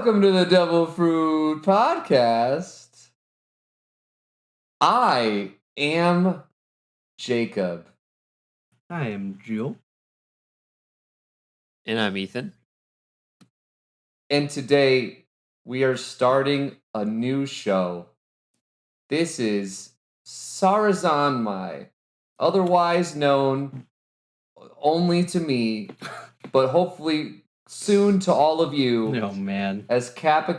Welcome to the Devil Fruit Podcast. I am Jacob. I am Jewel. And I'm Ethan. And today we are starting a new show. This is Sarazanmai, otherwise known only to me, but hopefully soon to all of you. Oh, man. As Kappa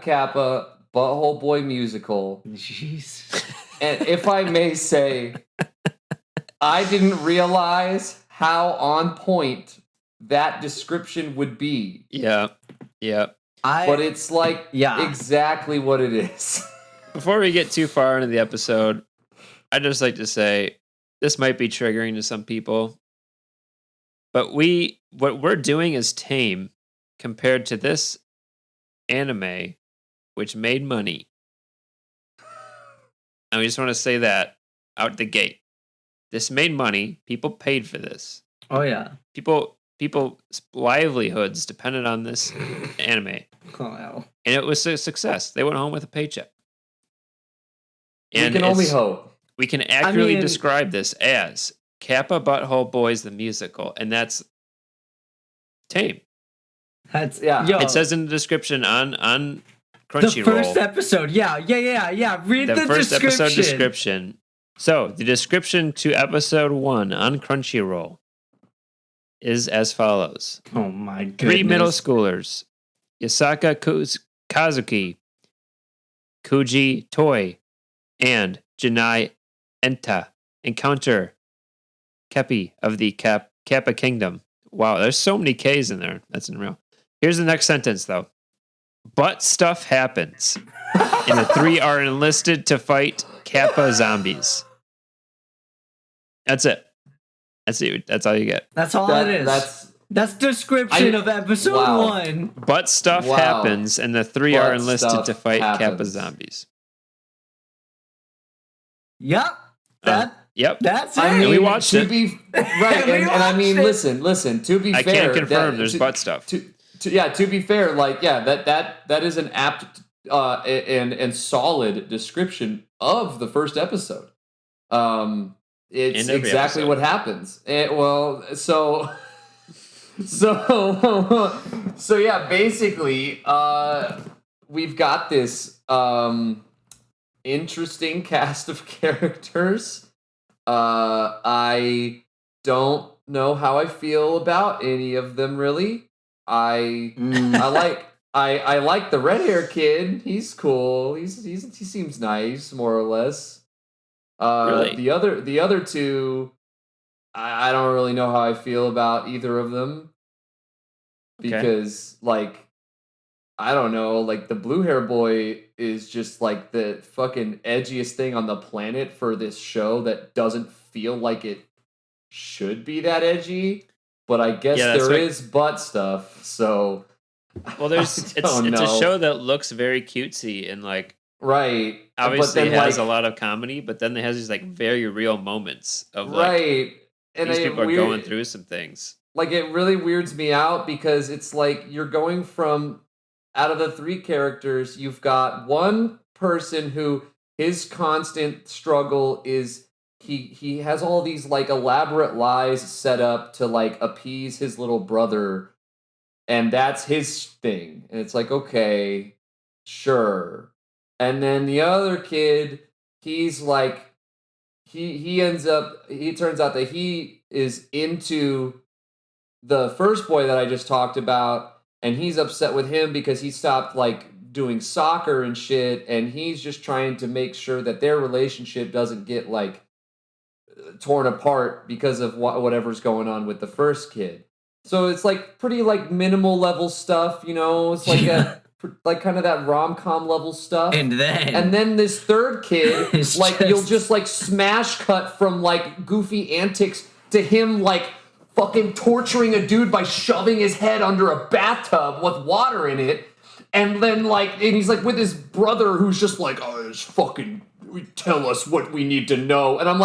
Butthole Boy Musical. Jeez. And if I may say, I didn't realize how on point that description would be. Yeah. But it's like exactly what it is. Before we get too far into the episode, I'd just like to say this might be triggering to some people. But what we're doing is tame compared to this anime, which made money. And we just want to say that out the gate. This made money. People paid for this. Oh, yeah. People's livelihoods depended on this anime. Oh, wow. And it was a success. They went home with a paycheck. And we can only hope. We can accurately describe this as Kappa Butthole Boys the Musical, and that's tame. That's It says in the description on Crunchyroll. The first episode, yeah. Read the first description. episode description. So the description to episode 1 on Crunchyroll is as follows. Oh my goodness. 3 middle schoolers, Yasaka Kazuki, Kuji Toi, and Janai Enta encounter Kepi of the Kappa Kingdom. Wow, there's so many K's in there. That's unreal. Here's the next sentence, though. But stuff happens, and the 3 are enlisted to fight Kappa zombies. That's it. That's all you get. That's all it is. That's description of episode 1. But stuff happens, and the 3 are enlisted to fight Kappa zombies. Yep. Yep. That's it. I mean, we watched it. Right, and I mean, listen. To be fair, I can't confirm there's butt stuff. To be fair, that is an apt and solid description of the first episode. It's exactly what happens. So yeah, basically, we've got this interesting cast of characters. I don't know how I feel about any of them really. I like the red hair kid. He's cool. He seems nice, more or less. Really? The other two, I don't really know how I feel about either of them. Because I don't know, the blue hair boy is just the fucking edgiest thing on the planet for this show that doesn't feel like it should be that edgy. But I guess there is butt stuff, so. Well, it's a show that looks very cutesy and right. Obviously, it has a lot of comedy, but then it has these very real moments of right. And these people are going through some things. It really weirds me out because it's you're going from out of the 3 characters, you've got one person who his constant struggle is. He has all these elaborate lies set up to appease his little brother, and that's his thing. And it's okay, sure. And then the other kid, he's he turns out that he is into the first boy that I just talked about, and he's upset with him because he stopped doing soccer and shit, and he's just trying to make sure that their relationship doesn't get torn apart because of whatever's going on with the first kid. So it's pretty minimal level stuff, it's a kind of that rom-com level stuff. And then this third kid you'll just smash cut from goofy antics to him fucking torturing a dude by shoving his head under a bathtub with water in it. And then and he's with his brother who's just it's fucking tell us what we need to know. And I'm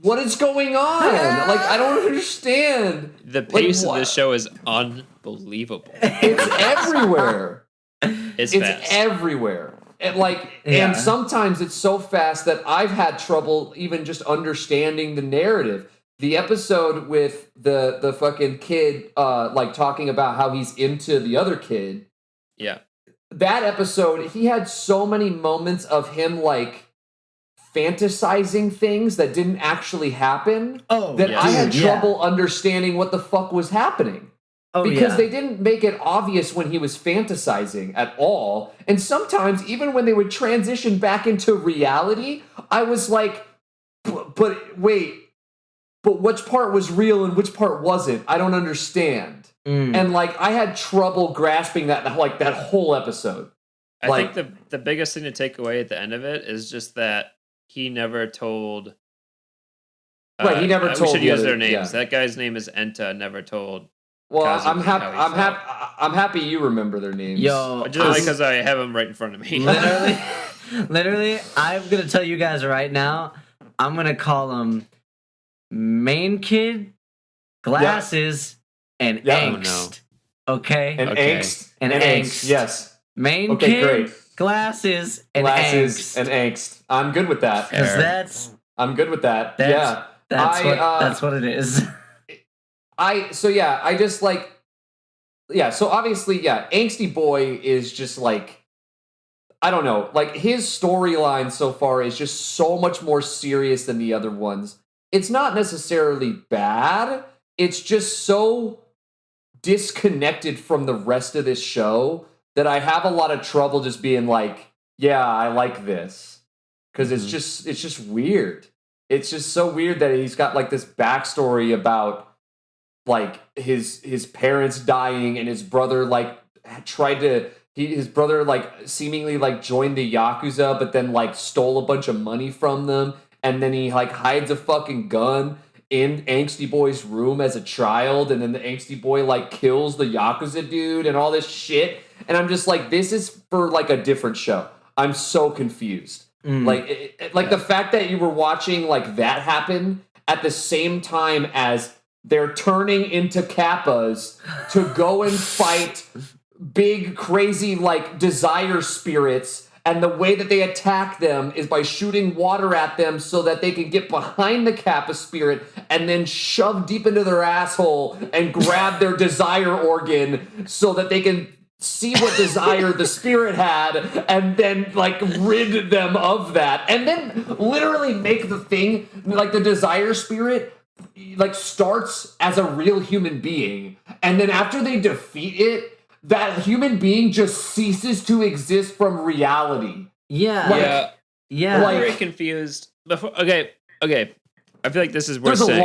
what is going on? I don't understand. The pace of this show is unbelievable. It's everywhere. It's It's fast. everywhere. And sometimes it's so fast that I've had trouble even just understanding the narrative. The episode with the fucking kid, like talking about how he's into the other kid. Yeah. That episode, he had so many moments of him like fantasizing things that didn't actually happen. I had trouble understanding what the fuck was happening. Because they didn't make it obvious when he was fantasizing at all. And sometimes, even when they would transition back into reality, I was like, but wait, but which part was real and which part wasn't? I don't understand. And like, I had trouble grasping that, like, that whole episode. I think the biggest thing to take away at the end of it is just that he never told... Right, he never told... We should use their names. Yeah. That guy's name is Enta, never told... Well, I'm happy you remember their names. Yo, just because I have them right in front of me. Literally, I'm gonna tell you guys right now. I'm gonna call them main kid, glasses, and angst. Okay, and angst and angst. Yes, main kid, great. Glasses, and angst. I'm good with that. Because I'm good with that. That's what it is. So obviously, Angsty Boy is just like, I don't know, like his storyline so far is just so much more serious than the other ones. It's not necessarily bad. It's just so disconnected from the rest of this show that I have a lot of trouble just being like, yeah, I like this. Because it's just weird. It's just so weird that he's got like this backstory about like his parents dying and his brother like his brother like seemingly like joined the Yakuza but then like stole a bunch of money from them, and then he like hides a fucking gun in Angsty Boy's room as a child, and then the Angsty Boy like kills the Yakuza dude and all this shit, and I'm just like, this is for like a different show. I'm so confused. Like the fact that you were watching like that happen at the same time as they're turning into Kappas to go and fight big, crazy, like, desire spirits. And the way that they attack them is by shooting water at them so that they can get behind the Kappa spirit and then shove deep into their asshole and grab their desire organ so that they can see what desire the spirit had and then, like, rid them of that. And then literally make the thing, like, the desire spirit like starts as a real human being, and then after they defeat it, that human being just ceases to exist from reality. Yeah. I'm very confused. Okay. I feel like this is worth saying.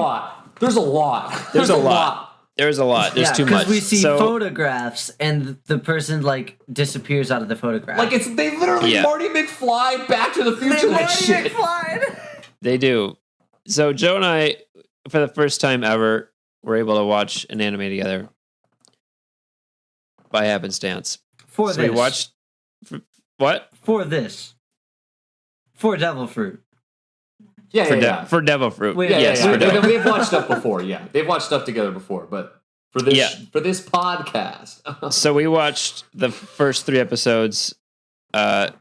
There's a lot. There's a lot. There's too much. Because we see photographs, and the person like disappears out of the photograph. Like they literally Marty McFly, Back to the Future. They do. So Joe and I, for the first time ever, were able to watch an anime together by happenstance. We watched what? For Devil Fruit. For Devil Fruit. They've watched stuff before. Yeah, they've watched stuff together before, but for this podcast. So we watched the first 3 episodes earlier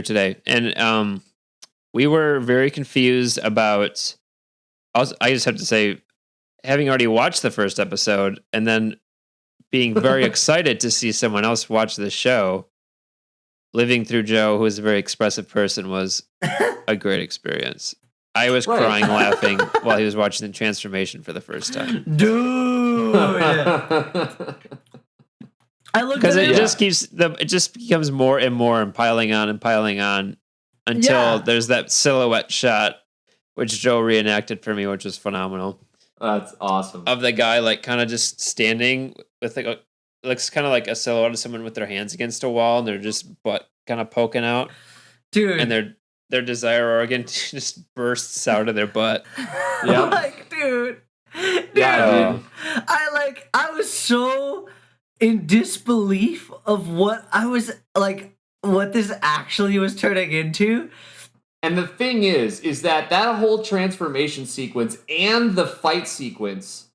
today, and we were very confused about. I just have to say, having already watched the first episode and then being very excited to see someone else watch the show, living through Joe, who is a very expressive person, was a great experience. I was crying, laughing while he was watching the transformation for the first time. Dude! I looked because it just becomes more and more and piling on until there's that silhouette shot, which Joe reenacted for me, which was phenomenal. That's awesome. Of the guy like kind of just standing with like looks kind of like a silhouette of someone with their hands against a wall and they're just butt kind of poking out, dude, and their desire organ just bursts out of their butt. Yeah, like dude. Yeah, dude. I was so in disbelief of what I was like, what this actually was turning into. And the thing is that whole transformation sequence and the fight sequence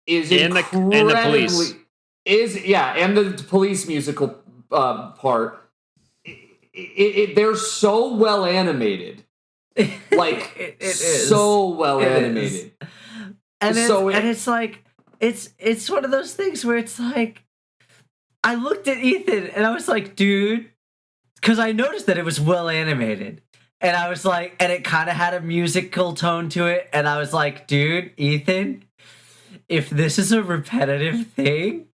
is incredibly... And the police. and the police musical part. They're so well animated, like it so well animated, and so it's like it's one of those things where it's like I looked at Ethan and I was like, dude, because I noticed that it was well animated, and I was like, and it kind of had a musical tone to it, and I was like, dude, Ethan, if this is a repetitive thing,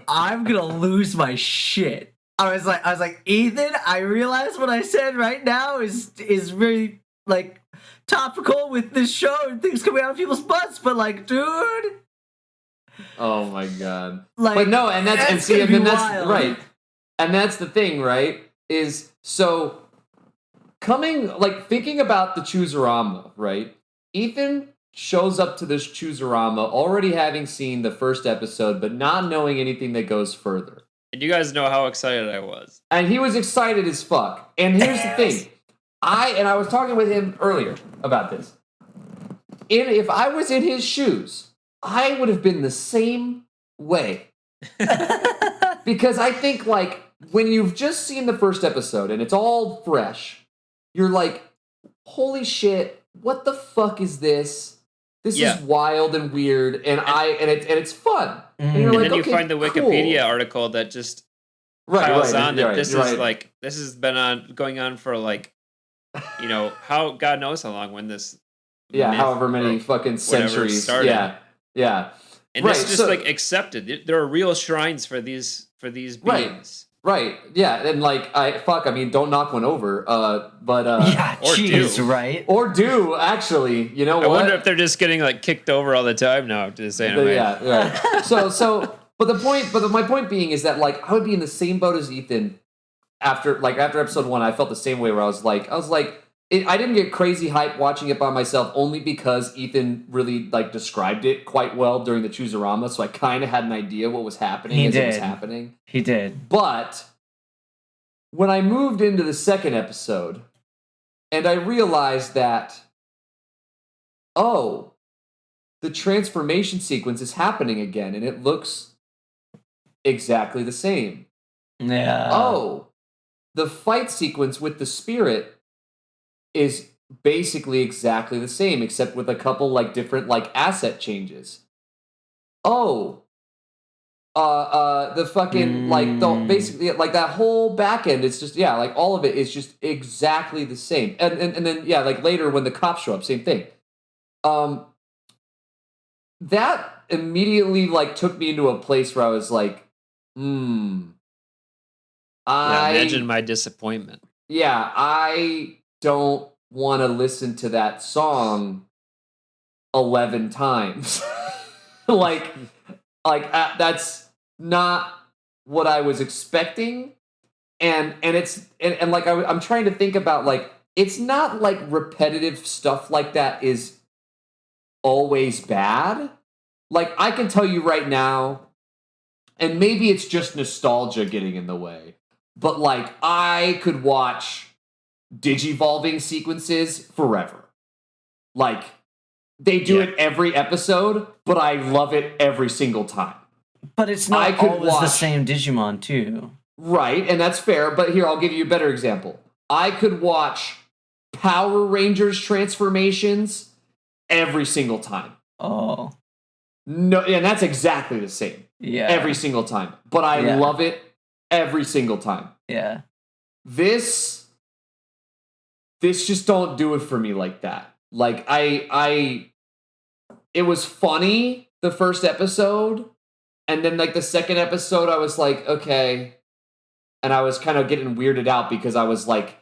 I'm gonna lose my shit. I was like, Ethan, I realize what I said right now is very like topical with this show and things coming out of people's butts, but like, dude. Oh my god. Like, but no, and that's wild. right. And that's the thing, right? Is so thinking about the Chooserama, right? Ethan shows up to this Chooserama already having seen the first episode, but not knowing anything that goes further. And you guys know how excited I was. And he was excited as fuck. And here's the thing. I was talking with him earlier about this. If I was in his shoes, I would have been the same way. Because I think, like, when you've just seen the first episode and it's all fresh, you're like, holy shit, what the fuck is this? This is wild and weird, and it's fun. And you're like, then you okay, find the Wikipedia article that just piles on that this is like this has been going on for like, how God knows how long when this however many fucking centuries started. Yeah. And this is just like accepted. There are real shrines for these beings. Right. Yeah. And like don't knock one over. But or geez, do. Right? Or do actually. You know what? I wonder if they're just getting like kicked over all the time now to this anime. Yeah. Right. so my point being is that like I would be in the same boat as Ethan after episode 1. I felt the same way where I was like I didn't get crazy hype watching it by myself only because Ethan really like described it quite well during the Chooserama, so I kind of had an idea what was happening it was happening. He did. But when I moved into the second episode and I realized that, the transformation sequence is happening again and it looks exactly the same. Yeah. The fight sequence with the spirit is basically exactly the same, except with a couple like different like asset changes. The fucking basically like that whole back end, it's just like all of it is just exactly the same. And then like later when the cops show up, same thing. That immediately like took me into a place where I was like, imagine my disappointment. Yeah, I don't want to listen to that song 11 times. That's not what I was expecting. And I'm trying to think about like, it's not like repetitive stuff like that is always bad. Like I can tell you right now, and maybe it's just nostalgia getting in the way, but like I could watch digivolving sequences forever. Like they do it every episode, but I love it every single time. But it's not always the same Digimon too. Right, and that's fair, but here I'll give you a better example. I could watch Power Rangers transformations every single time. Oh. No, and that's exactly the same. Yeah. Every single time. But I love it every single time. Yeah. This just don't do it for me like that. Like it was funny the first episode, and then like the second episode I was like, okay. And I was kind of getting weirded out because I was like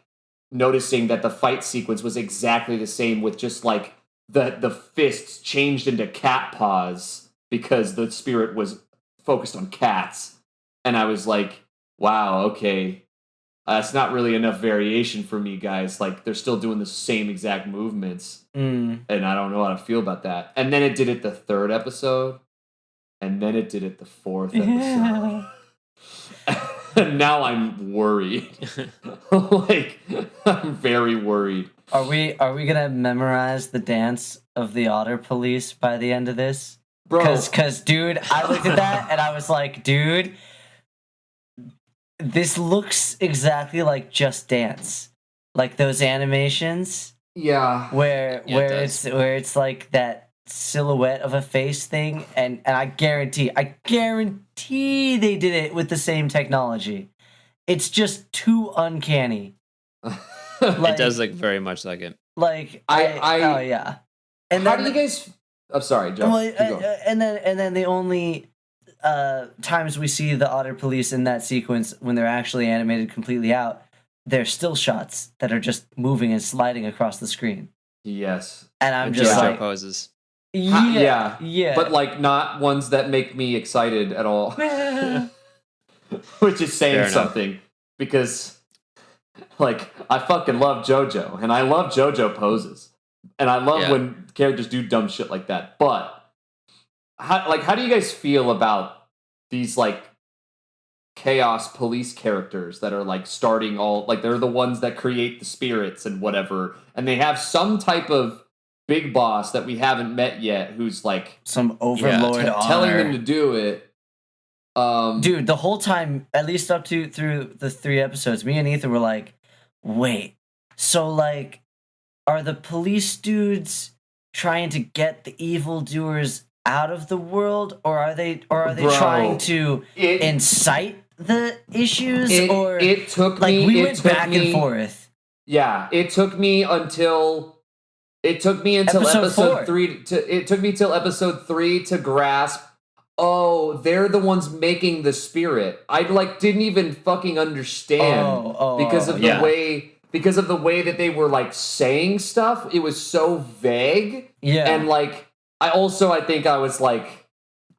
noticing that the fight sequence was exactly the same with just like the fists changed into cat paws because the spirit was focused on cats. And I was like, wow, okay. That's not really enough variation for me, guys. Like, they're still doing the same exact movements. And I don't know how to feel about that. And then it did it the third episode. And then it did it the fourth episode. And now I'm worried. Like, I'm very worried. Are we gonna memorize the dance of the otter police by the end of this? bro. Cause dude, I looked at that and I was like, dude, this looks exactly like Just Dance, like those animations Yeah. where Yeah, it where it's like that silhouette of a face thing, and I guarantee they did it with the same technology. It's just too uncanny. It does look very much like it. Like I oh yeah. And how then do you guys? I'm sorry, Joe. well, Keep going. and then the only times we see the otter police in that sequence when they're actually animated completely out, they're still shots that are just moving and sliding across the screen. Yes. And I'm And just JoJo like, poses. yeah. But like not ones that make me excited at all. Which is saying Fair enough. something because like I fucking love JoJo and I love JoJo poses. And I love when characters do dumb shit like that. But how do you guys feel about these like chaos police characters that are like starting all like they're the ones that create the spirits and whatever, and they have some type of big boss that we haven't met yet who's like some overlord telling them to do it. Dude, the whole time, at least up to through the 3 episodes, me and Ethan were like, wait, so like, are the police dudes trying to get the evildoers out of the world, or are they Bro, trying to incite the issues? It took like me. We went back and forth. Yeah, it took me until episode 4. 3. It took me till episode 3 to grasp. Oh, they're the ones making the spirit. I like didn't even fucking understand because of the way that they were like saying stuff. It was so vague. Yeah, and like I think I was like,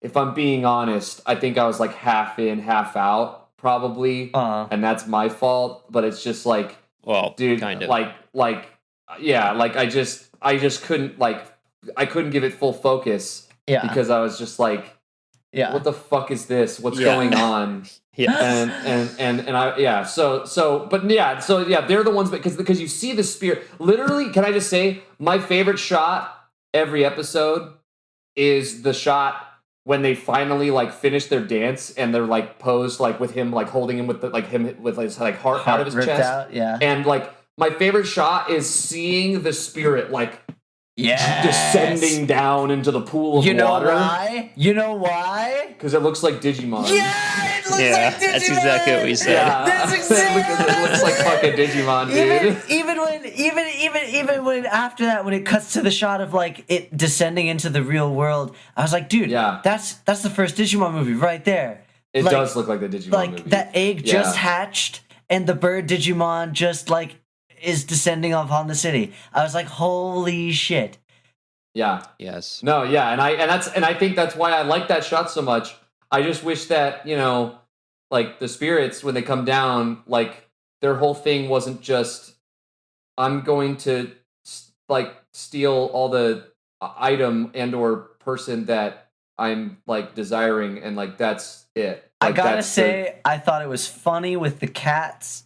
if I'm being honest, I think I was like half in, half out, probably, and that's my fault. But it's just like, well, dude, kind of like I just couldn't I couldn't give it full focus. Yeah, because I was just like, yeah, what the fuck is this? What's going on? They're the ones because you see the spirit. Literally, can I just say my favorite shot every episode is the shot when they finally like finish their dance and they're like posed like with him like holding him with him with his like heart out of his chest. Out, yeah. And like my favorite shot is seeing the spirit like descending down into the pool of water. You know why? Because it looks like Digimon. Yeah, it looks like Digimon. That's exactly what we said. Yeah. That's exactly because it looks like fucking Digimon, dude. Even when after that, when it cuts to the shot of like it descending into the real world, I was like, dude, that's the first Digimon movie right there. It does look like the Digimon movie. Like that egg just hatched and the bird Digimon just like is descending upon the city. I was like, holy shit. Yeah. Yes. No, yeah, and I think that's why I like that shot so much. I just wish that, like the spirits when they come down, like their whole thing wasn't just I'm going to like steal all the item and or person that I'm like desiring and like that's it. Like, I gotta say, I thought it was funny with the cats.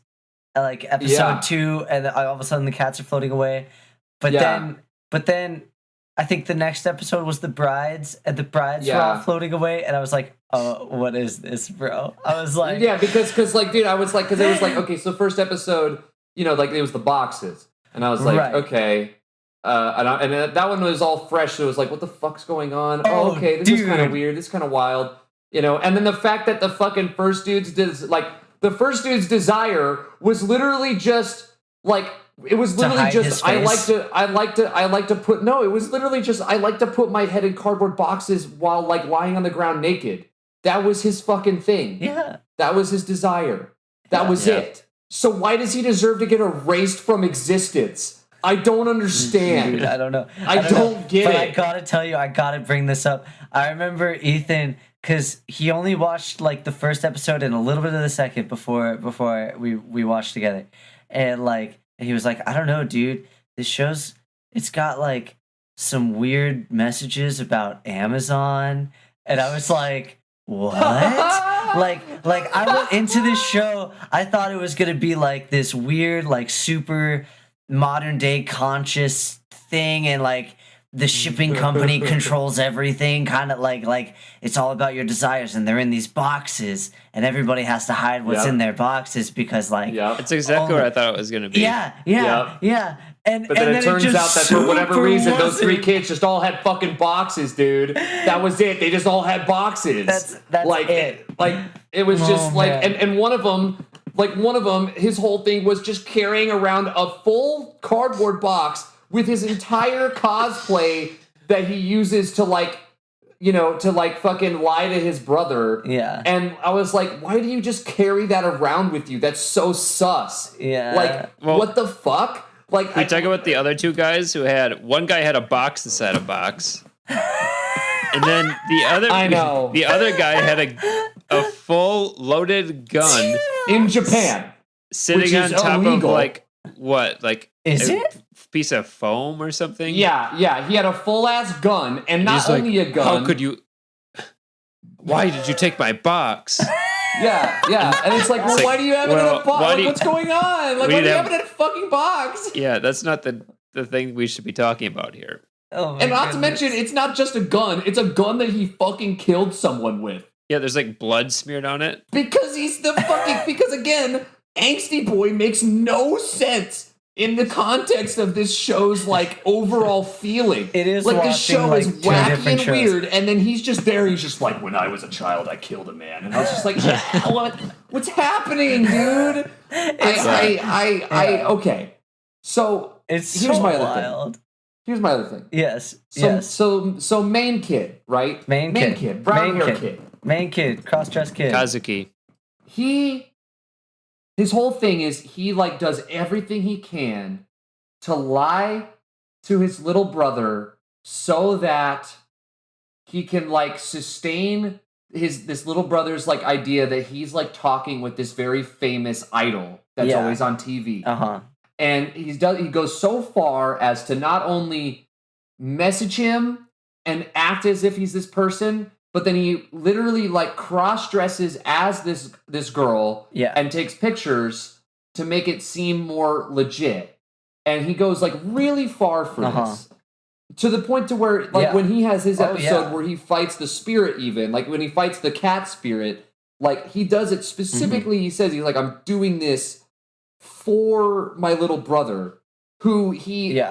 Like episode 2, and all of a sudden the cats are floating away. But then I think the next episode was the brides, and the brides were all floating away, and I was like, "Oh, what is this, bro?" I was like, "Yeah," because like, dude, I was like, because it was like, okay, so first episode, like it was the boxes, and I was like, okay, and that one was all fresh, so it was like, what the fuck's going on? Oh, okay, this is kind of weird, this is kind of wild, and then the fact that the fucking first dude's desire was literally just like. It was literally just I like to put my head in cardboard boxes while like lying on the ground naked. That was his fucking thing. Yeah. That was his desire. That was it. So why does he deserve to get erased from existence? I don't understand. Dude, I don't know. I don't get it. But I gotta tell you, I gotta bring this up. I remember Ethan, because he only watched like the first episode and a little bit of the second before we watched together. And he was like, I don't know, dude. This it's got like some weird messages about Amazon. And I was like, what? like I went into this show, I thought it was going to be like this weird, like super modern day conscious thing. And like the shipping company controls everything, kind of like it's all about your desires, and they're in these boxes, and everybody has to hide what's in their boxes because it's exactly what I thought it was gonna be. Yeah. But then it turns out that for whatever reason, those 3 kids just all had fucking boxes, dude. That was it. They just all had boxes. That's like it. It was just man. and one of them, his whole thing was just carrying around a full cardboard box with his entire cosplay that he uses to fucking lie to his brother. Yeah. And I was like, why do you just carry that around with you? That's so sus. Yeah. What the fuck? We talk about the other 2 guys who had one guy had a box inside a box. And then the other guy had a full loaded gun in Japan sitting on top illegal. of what? Is it? Piece of foam or something? Yeah. He had a full ass gun, and not only a gun. How could you? Why did you take my box? Yeah, and it's like, why do you have it in a box? What's going on? Why do you have it in a fucking box? Yeah, that's not the thing we should be talking about here. Oh, and not to mention, it's not just a gun; it's a gun that he fucking killed someone with. Yeah, there's blood smeared on it. Because he's the fucking. Because again, Angsty Boy makes no sense in the context of this show's overall feeling. It is the show is wacky and shows. weird, and then he's just there. He's just like, when I was a child, I killed a man, and I was just like, what's happening, dude? Okay. So here's my other thing. Here's my other thing. Yes. So main kid, right? Main kid. Brown hair kid. Main kid. Cross-dressed kid. Kazuki. His whole thing is he does everything he can to lie to his little brother so that he can sustain this little brother's idea that he's talking with this very famous idol that's always on TV. Uh-huh. And he goes so far as to not only message him and act as if he's this person, but then he literally cross-dresses as this girl and takes pictures to make it seem more legit. And he goes really far for this. To the point to where when he has his episode where he fights the spirit, even when he fights the cat spirit, he does it specifically. He says he's I'm doing this for my little brother, who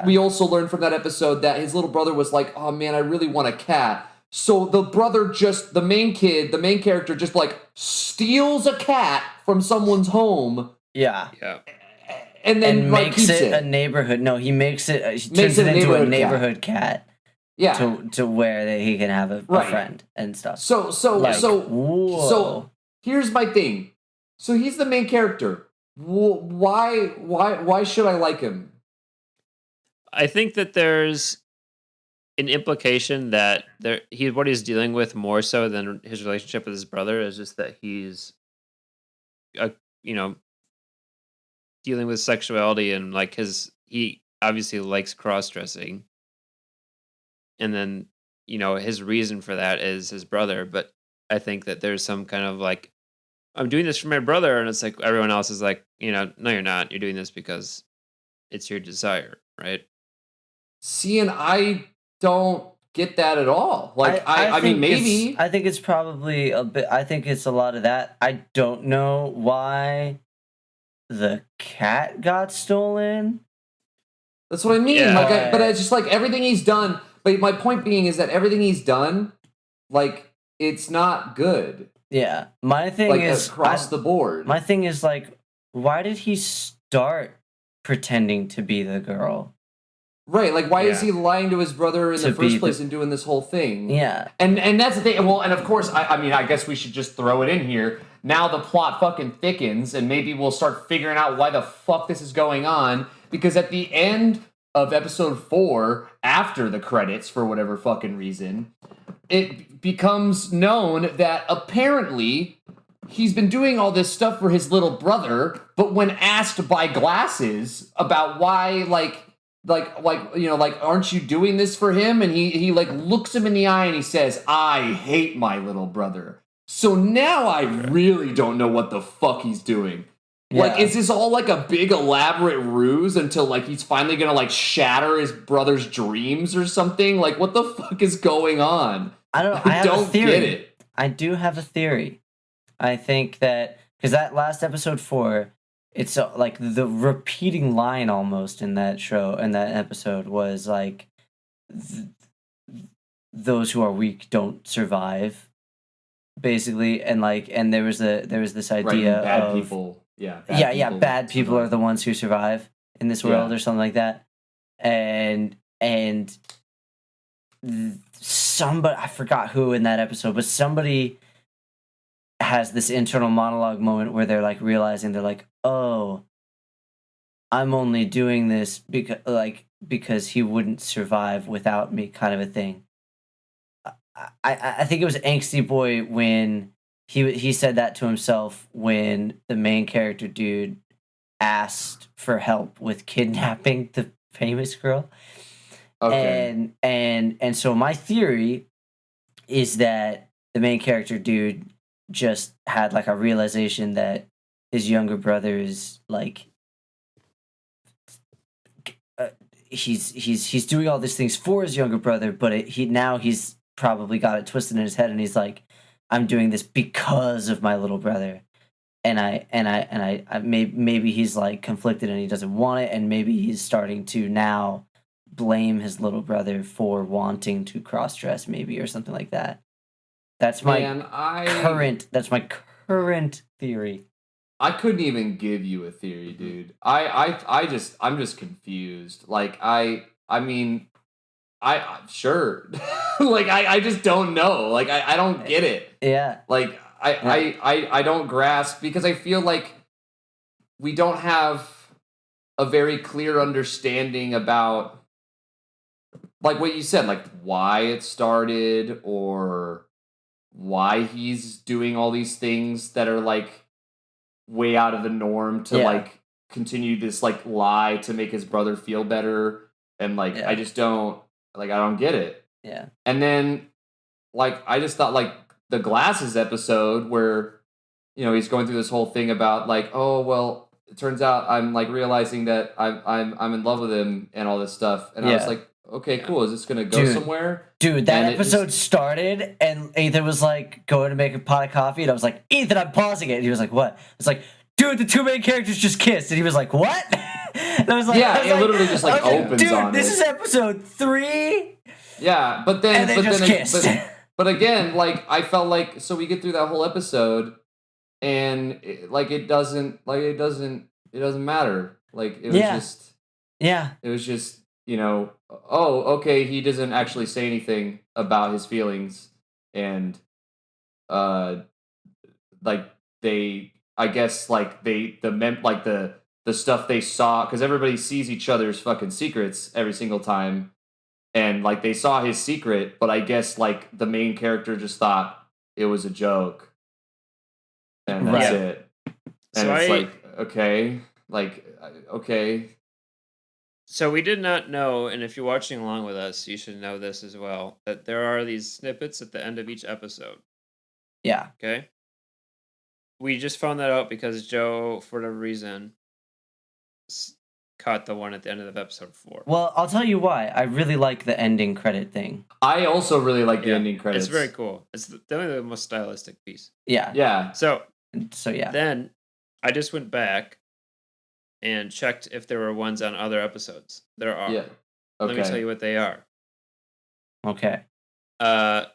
we also learned from that episode that his little brother was like, oh man, I really want a cat. So the brother the main character just steals a cat from someone's home. Yeah. And then makes it a neighborhood. No, he makes it. He turns it into a neighborhood cat. Yeah. To where he can have a friend and stuff. So here's my thing. So he's the main character. Why should I like him? I think that there's an implication that what he's dealing with more so than his relationship with his brother is just that he's dealing with sexuality and he obviously likes cross-dressing, and then his reason for that is his brother. But I think that there's some kind of I'm doing this for my brother, and it's everyone else is no, you're not, you're doing this because it's your desire, right? See, and I don't get that at all. I mean, maybe. I think it's probably a bit. I think it's a lot of that. I don't know why the cat got stolen. That's what I mean. Yeah. But it's just everything he's done. But my point being is that everything he's done, it's not good. Yeah. My thing is across the board. My thing is why did he start pretending to be the girl? Right, why is he lying to his brother in the first place and doing this whole thing? Yeah. And that's the thing. Well, and of course, I guess we should just throw it in here. Now the plot fucking thickens, and maybe we'll start figuring out why the fuck this is going on. Because at the end of episode 4, after the credits, for whatever fucking reason, it becomes known that apparently he's been doing all this stuff for his little brother, but when asked by Glasses about why, aren't you doing this for him? And he looks him in the eye and he says, I hate my little brother. So now I really don't know what the fuck he's doing. Like, is this all like a big elaborate ruse until like he's finally gonna like shatter his brother's dreams or something? Like, what the fuck is going on? I don't know. I have a don't theory. get it. I do have a theory. I think that because that last episode 4, it's like the repeating line almost in that episode was like, those who are weak don't survive, basically, and there was this idea bad of people. Yeah, bad people are the ones who survive in this world or something like that, and somebody, I forgot who in that episode, but somebody has this internal monologue moment where they're like realizing, they're like, oh, I'm only doing this because he wouldn't survive without me, kind of a thing. I think it was Angsty Boy when he said that to himself when the main character dude asked for help with kidnapping the famous girl. Okay. And so my theory is that the main character dude just had like a realization that his younger brother is like he's doing all these things for his younger brother, but he's probably got it twisted in his head, and he's like, I'm doing this because of my little brother. And I maybe he's like conflicted and he doesn't want it, and maybe he's starting to now blame his little brother for wanting to cross dress, maybe, or something like that. That's my current theory. I couldn't even give you a theory, dude. I'm just confused. Like I mean, sure. Like I just don't know. Like I don't get it. Yeah. Like I don't grasp, because I feel like we don't have a very clear understanding about, like what you said, like why it started or why he's doing all these things that are like way out of the norm to like continue this like lie to make his brother feel better. And like I just don't I don't get it. Yeah. And then like I just thought like the glasses episode where, you know, he's going through this whole thing about like, oh well, it turns out I'm like realizing that I'm in love with him and all this stuff. And I was like, okay, cool. Is this gonna go somewhere? Dude, that episode started and Ethan was like going to make a pot of coffee, and I was like, Ethan, I'm pausing it. And he was like, what? It's like, dude, the two main characters just kissed. And he was like, what? And I was like, it literally just like opens dude, on this is episode 3. Yeah, but then and they just kissed. But again, like I felt like, so we get through that whole episode and it doesn't matter. Like it was just you know, oh, okay, he doesn't actually say anything about his feelings, and like they, I guess, like the stuff they saw, because everybody sees each other's fucking secrets every single time, and like they saw his secret, but I guess like the main character just thought it was a joke, and that's it. And so it's okay. So we did not know, and if you're watching along with us, you should know this as well, that there are these snippets at the end of each episode. Yeah. Okay? We just found that out because Joe, for whatever reason, caught the one at the end of episode 4. Well, I'll tell you why. I really like the ending credit thing. I also really like the ending credits. It's very cool. It's definitely the most stylistic piece. Yeah. Yeah. So yeah. Then I just went back and checked if there were ones on other episodes. There are. Yeah. Okay. Let me tell you what they are. Okay. I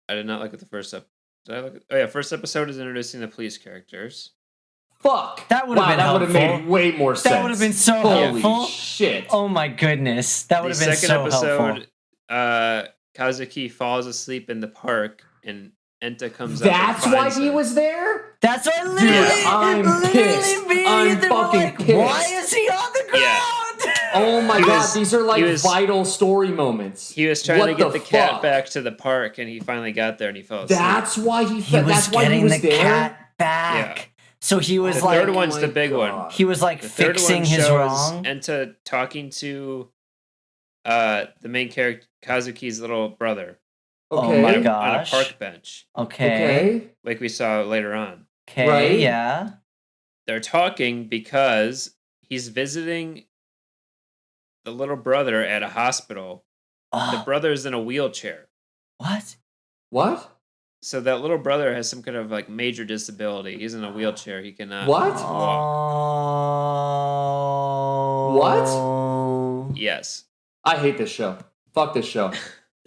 did not look at the first episode. Did I look at... Oh yeah, first episode is introducing the police characters. Fuck. That would have been helpful. That would have made way more sense. That would have been so helpful. Holy shit. Oh my goodness. That would have been so helpful. The second episode, Kazuki falls asleep in the park and Enta comes up. That's why he was there? That's why I'm pissed. I'm fucking pissed. Why is he on the ground? Yeah. Oh my god, these are like vital story moments. He was trying to get the cat back to the park, and he finally got there, and he fell asleep. That's why he was getting the cat back. Yeah. So he was the third one's the big one. He was like fixing his wrong. Enta talking to the main character, Kazuki's little brother. Okay. Oh my gosh. On a park bench. Okay. Like we saw later on. Okay, right? Yeah. they're talking because he's visiting the little brother at a hospital. The brother's in a wheelchair. What? So that little brother has some kind of like major disability. He's in a wheelchair. He cannot What? walk. What? Yes. I hate this show. Fuck this show.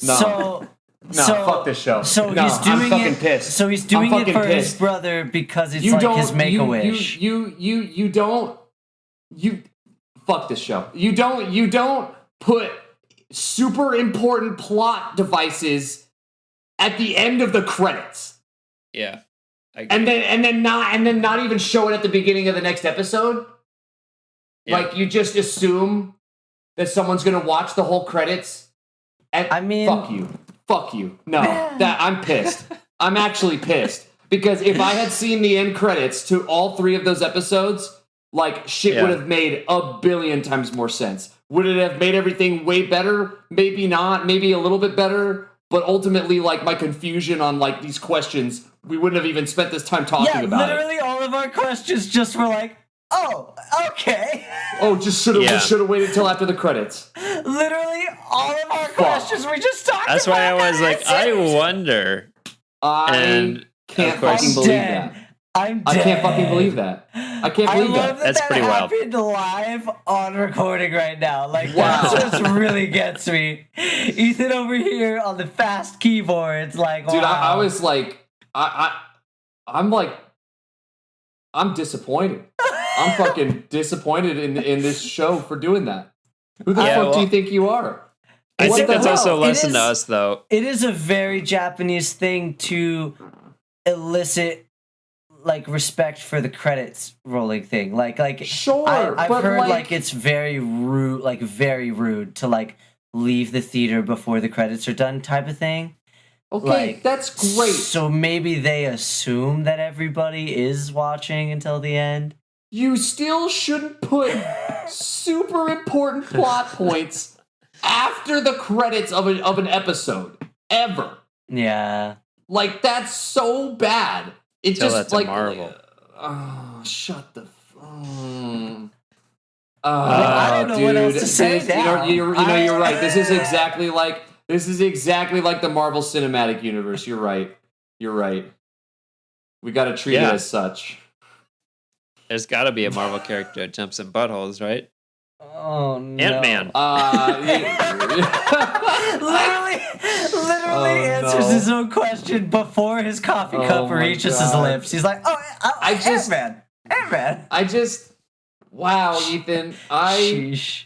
No. So Fuck this show. So no, he's doing I'm fucking it. pissed. So he's doing I'm it for fucking his pissed. brother because it's You like don't, his Make-A-Wish. You don't. You fuck this show. You don't put super important plot devices at the end of the credits. Yeah. And then not even show it at the beginning of the next episode. Yeah. Like you just assume that someone's gonna watch the whole credits. And I mean, fuck you. No, that I'm pissed. I'm actually pissed because if I had seen the end credits to all 3 of those episodes, like shit would have made a billion times more sense. Would it have made everything way better? Maybe not. Maybe a little bit better. But ultimately, like my confusion on like these questions, we wouldn't have even spent this time talking about it. Literally all of our questions just were like, oh, okay. Oh, just should have waited till after the credits. Literally all of our questions we just talked about. That's why I was like, I wonder. I can't fucking believe that. I'm dead. I can't fucking believe that. I can't believe I love that. That's pretty wild. happened live on recording right now. Like Wow. that just really gets me. Ethan over here on the fast keyboards, like Dude, wow. I was like, I'm like, I'm disappointed. I'm fucking disappointed in this show for doing that. Who the fuck do you think you are? I What think the that's hell? also a lesson to us, though. It is a very Japanese thing to elicit like respect for the credits rolling thing. Like Sure, I've but heard like it's very rude to like leave the theater before the credits are done type of thing. okay, like, that's great. So maybe they assume that everybody is watching until the end. You still shouldn't put super important plot points after the credits of an episode ever. Yeah. Like that's so bad. It Tell just that's like a Marvel. Oh, shut the. I don't know what else to say now. You're right. This is exactly like the Marvel Cinematic Universe. You're right. We got to treat it as such. There's got to be a Marvel character that jumps in buttholes, right? Oh no. Ant-Man. literally answers his own question before his coffee cup reaches his lips. He's like, Ant-Man. Wow, Ethan. Sheesh.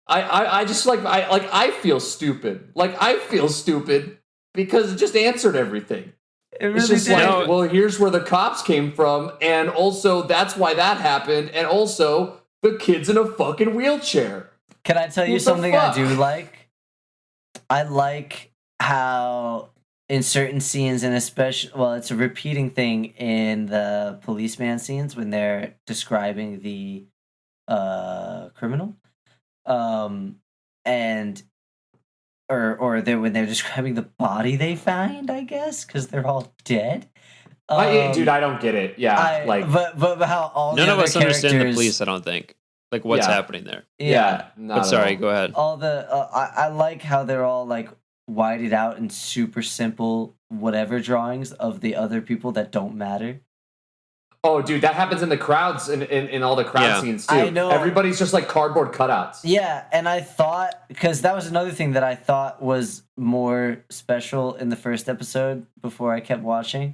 I feel stupid. Like I feel stupid because it just answered everything. It really it's just did. like, well, here's where the cops came from, and also that's why that happened, and also the kid's in a fucking wheelchair. Can I tell you What the something I fuck? do like? I like how in certain scenes, and especially, well, it's a repeating thing in the policeman scenes when they're describing the criminal, and or when they're describing the body they find, I guess, because they're all dead. Dude, I don't get it. Yeah, but how all None the of other us understand the characters- police, I don't think. Like, what's happening there? Yeah. But sorry, go ahead. All the I like how they're all like whited out in super simple whatever drawings of the other people that don't matter. Oh, dude, that happens in the crowds in all the crowd scenes too. I know. Everybody's just like cardboard cutouts. Yeah, and I thought, because that was another thing that I thought was more special in the first episode before I kept watching,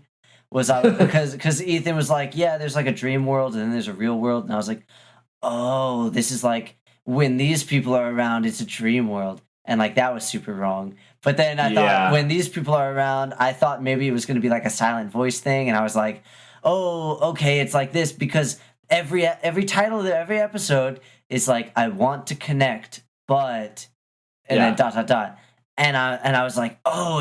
was because Ethan was like, yeah, there's like a dream world and then there's a real world, and I was like, oh, this is like when these people are around, it's a dream world, and like that was super wrong. But then I thought when these people are around, I thought maybe it was going to be like a silent voice thing, and I was like, oh, okay, it's like this, because every title of every episode is like, I want to connect, but, and then ... and I was like, oh,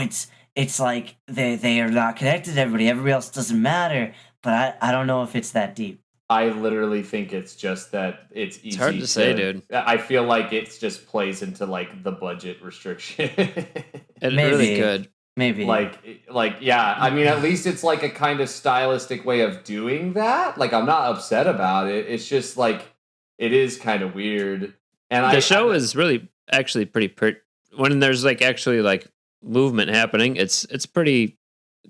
it's like they are not connected to everybody else doesn't matter, but I don't know if it's that deep. I literally think it's just that it's easy. It's hard to say, dude. I feel like it just plays into like the budget restriction. It really could. Maybe. Yeah, I mean, at least it's like a kind of stylistic way of doing that. Like, I'm not upset about it. It's just like, it is kind of weird. And the show is really actually pretty when there's like actually like movement happening, it's pretty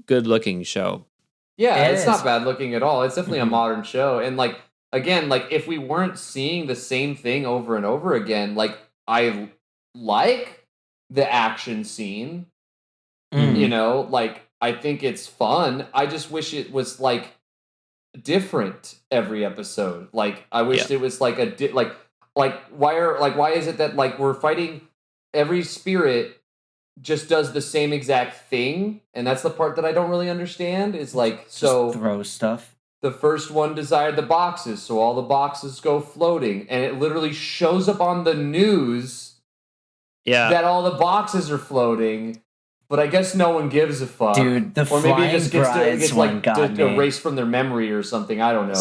good looking show. Yeah, it's not bad looking at all. It's definitely a modern show. And like, again, like if we weren't seeing the same thing over and over again, like I like the action scene. You know, like I think it's fun. I just wish it was like different every episode. Like I wish it was like why is it that like we're fighting every spirit just does the same exact thing, and that's the part that I don't really understand. Is like so throw stuff. The first one desired the boxes, so all the boxes go floating, and it literally shows up on the news that all the boxes are floating. But I guess no one gives a fuck. Dude, the or maybe it just gets one got me. erased from their memory or something. I don't know.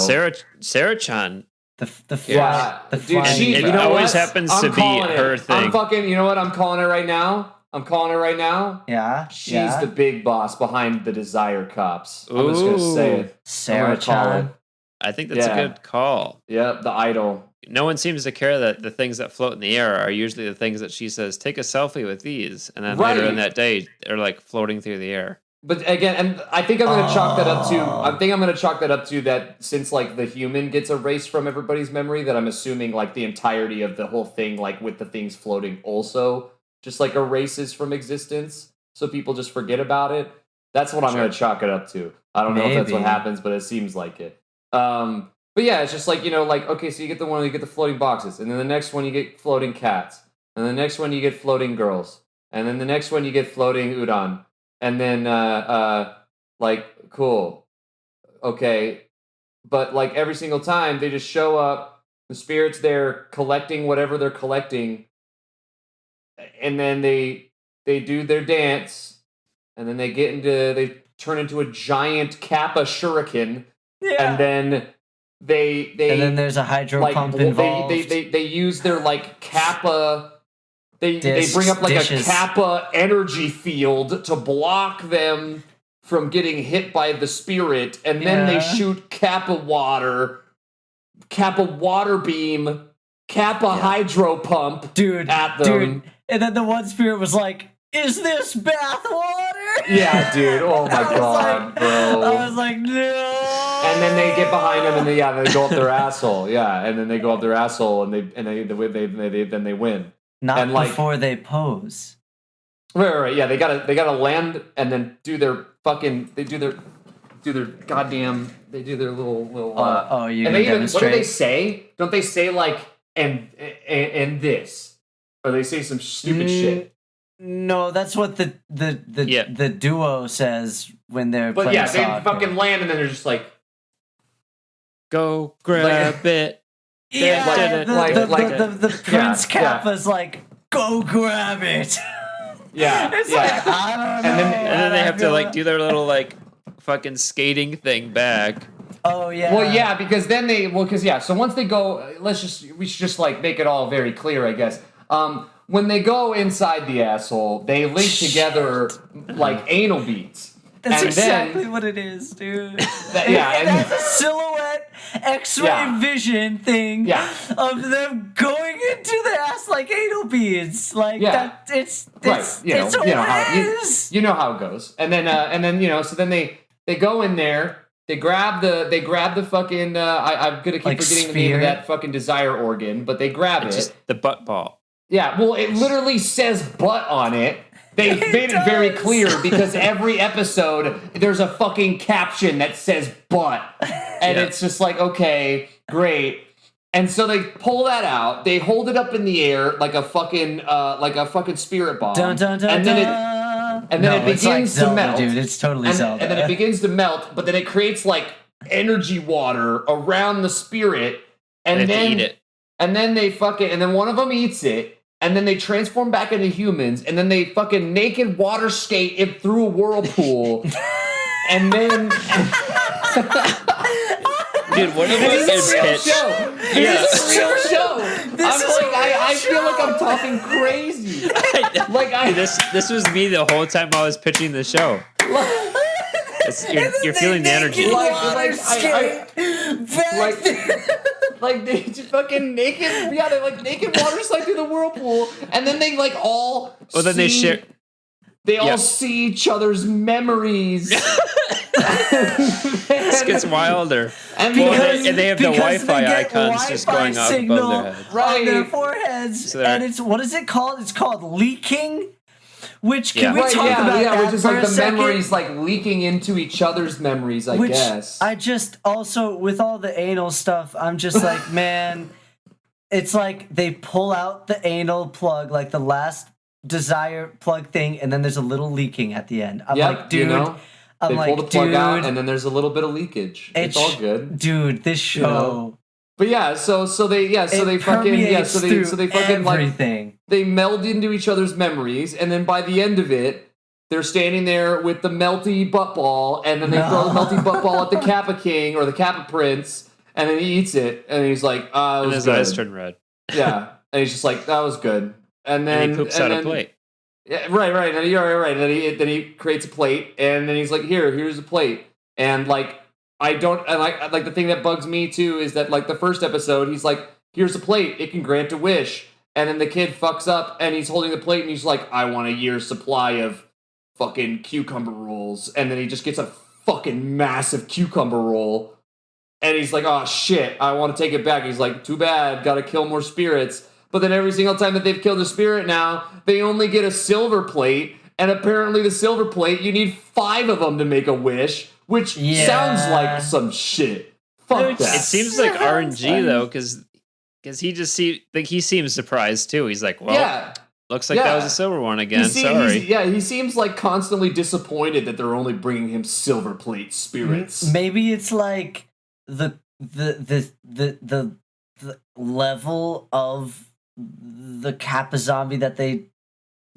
Sarah-chan. Dude, it always happens to be her thing. I'm fucking, you know what? I'm calling it right now. Yeah. She's the big boss behind the Desire Cops. I'm just gonna say it. Sarah-chan. I think that's a good call. Yep, the idol. No one seems to care that the things that float in the air are usually the things that she says, take a selfie with these. And then later in that day, they're like floating through the air. But again, and I think I'm going to chalk that up to that since like the human gets erased from everybody's memory, that I'm assuming like the entirety of the whole thing, like with the things floating also just like erases from existence. So people just forget about it. That's what I'm going to chalk it up to. I don't know if that's what happens, but it seems like it. But yeah, it's just like, you know, like, okay, so you get the floating boxes, and then the next one you get floating cats, and the next one you get floating girls, and then the next one you get floating udon, and then, like, cool. Okay. But, like, every single time they just show up, the spirit's there collecting whatever they're collecting, and then they do their dance, and then they turn into a giant Kappa shuriken, and then and then there's a hydro pump involved. They use their like Kappa. They bring up like a Kappa energy field to block them from getting hit by the spirit, and then they shoot Kappa water beam, Kappa hydro pump, at them. Dude, and then the one spirit was like, "Is this bath water?" Yeah, dude. Oh my god, bro. I was like, no. And then they get behind them, and they go up their asshole. Yeah, and then they go up their asshole, and they win. Not before they pose. Right. Yeah, they gotta land, and then do their fucking. They do their goddamn. They do their little. You and can demonstrate. What do they say? Don't they say like and this, or they say some stupid shit? No, that's what the duo says when they're playing they soccer. fucking land, and then they're just like, go grab it. Yeah, the Prince Kappa's like, go grab it. Yeah, it's like, I don't know. And then they have to like do their little like fucking skating thing back. Oh yeah. Well, yeah, because then so once they go, we should just like make it all very clear, I guess. When they go inside the asshole, they link together like anal beads. That's exactly what it is, dude. It has a silhouette X-ray vision thing of them going into the ass like anal beads. Like that. It's you know how it goes. And then so then they go in there. They grab the fucking. I'm gonna keep forgetting the name of that fucking desire organ, but they grab it. Just the butt ball. Yeah, well, it literally says butt on it. They made it very clear because every episode there's a fucking caption that says butt. And it's just like, okay, great. And so they pull that out, they hold it up in the air like a fucking spirit bomb. Dun, dun, dun, and then it begins to melt. Dude, it's totally Zelda. And then it begins to melt, but then it creates like energy water around the spirit. And then eat it. And then and then one of them eats it. And then they transform back into humans, and then they fucking naked water skate it through a whirlpool. And then... Dude, what if it's a real show. It's a real show. I feel like I'm talking crazy. Like this was me the whole time I was pitching the show. You're feeling the energy. Like they just fucking naked, they like naked water slide through the whirlpool, and then they like all. Well, then they share. They all see each other's memories. This gets wilder. And they have the Wi-Fi icons just going up above their heads. On their foreheads. So and it's, what is it called? It's called leaking. Which, can we talk about that which is for like a the second? memories like leaking into each other's memories, I guess. I just also, with all the anal stuff, I'm just like, man, it's like they pull out the anal plug, like the last desire plug thing, and then there's a little leaking at the end. I'm like, dude. They pull the plug out, and then there's a little bit of leakage. It's all good, dude. This show, but so they fucking everything. Like they meld into each other's memories, and then by the end of it, they're standing there with the melty butt ball, and then they throw the melty butt ball at the Kappa King or the Kappa Prince, and then he eats it, and he's like, and his eyes turn red. Yeah, and he's just like, that was good, and then he poops out a plate. Yeah, right. And then he creates a plate, and then he's like, here's a plate. And like, like the thing that bugs me too is that like the first episode, he's like, here's a plate, it can grant a wish. And then the kid fucks up, and he's holding the plate, and he's like, I want a year's supply of fucking cucumber rolls. And then he just gets a fucking massive cucumber roll, and he's like, oh shit, I want to take it back. He's like, too bad, gotta kill more spirits. But then every single time that they've killed a spirit now, they only get a silver plate. And apparently the silver plate, you need 5 of them to make a wish, which sounds like some shit. Fuck that. It seems like RNG, though, because he just he seems surprised, too. He's like, well, looks like that was a silver one again. Sorry. He seems like constantly disappointed that they're only bringing him silver plate spirits. Maybe it's like the level of the Kappa zombie that they.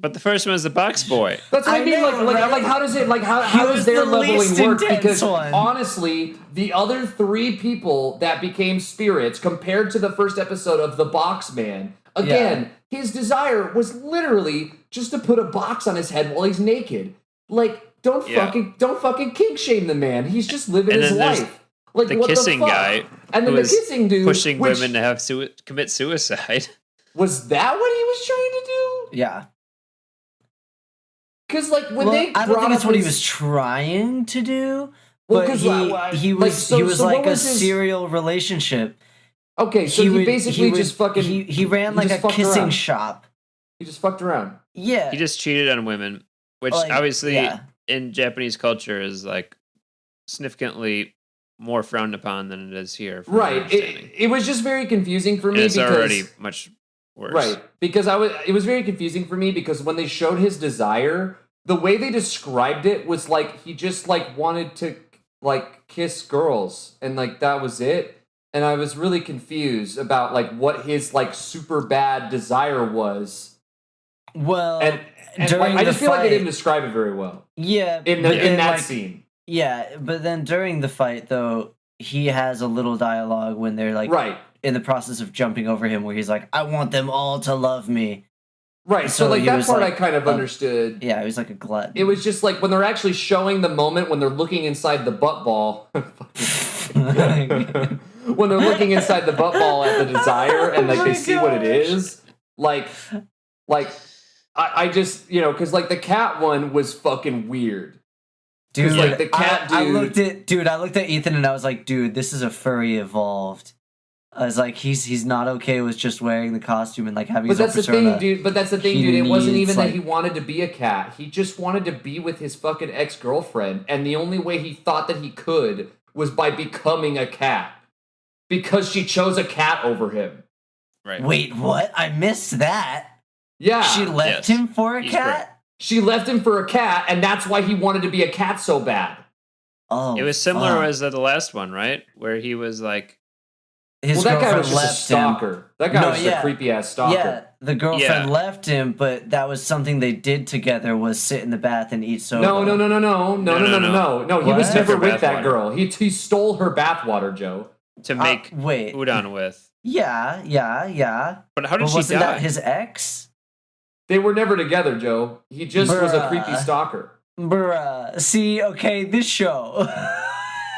But the first one is the box boy. That's what I mean. Like, how does it? Like, how does their leveling work? Because honestly, the other 3 people that became spirits, compared to the first episode of the Box Man, again, his desire was literally just to put a box on his head while he's naked. Like, don't fucking kink shame the man. He's just living his life. Like the kissing guy, and then the kissing dude pushing women to have commit suicide. Was that what he was trying to do? Yeah. Because I don't think that's what he was trying to do. But he was like a serial relationship. Okay, so he basically just fucking he ran like a kissing shop. He just fucked around. Yeah. He just cheated on women, which obviously in Japanese culture is like significantly more frowned upon than it is here. Right. It was just very confusing for me. It's already much worse. Right. Because it was very confusing for me because when they showed his desire, the way they described it was like he just like wanted to like kiss girls and like that was it. And I was really confused about like what his like super bad desire was. Well, and I just feel like they didn't describe it very well. Yeah. In that scene. Yeah, but then during the fight, though, he has a little dialogue when they're like in the process of jumping over him, where he's like, "I want them all to love me." Right. So like that part, I kind of understood. Yeah, it was like a glut. It was just like when they're actually showing the moment when they're looking inside the butt ball. When they're looking inside the butt ball at the desire and like they see what it is, like I just because like the cat one was fucking weird. Dude, like the cat dude. I looked at Ethan and I was like, dude, this is a furry evolved. I was like, he's not okay with just wearing the costume and like having his own persona. But that's the thing, dude. It wasn't even that he wanted to be a cat. He just wanted to be with his fucking ex-girlfriend, and the only way he thought that he could was by becoming a cat. Because she chose a cat over him. Right. Wait, what? I missed that. Yeah. She left him for a cat? Great. She left him for a cat, and that's why he wanted to be a cat so bad. Oh, it was similar as the last one, right? Where he was like... His that guy was just a left stalker. him. That guy was just a creepy-ass stalker. Yeah, the girlfriend left him, but that was something they did together, was sit in the bath and eat soda. No. He was never with that bathwater. girl. He stole her bathwater, Joe. To make udon with. Yeah. But how did But she wasn't die? that his ex? They were never together, Joe. He just was a creepy Bruh. stalker. Bruh. See, okay, this show.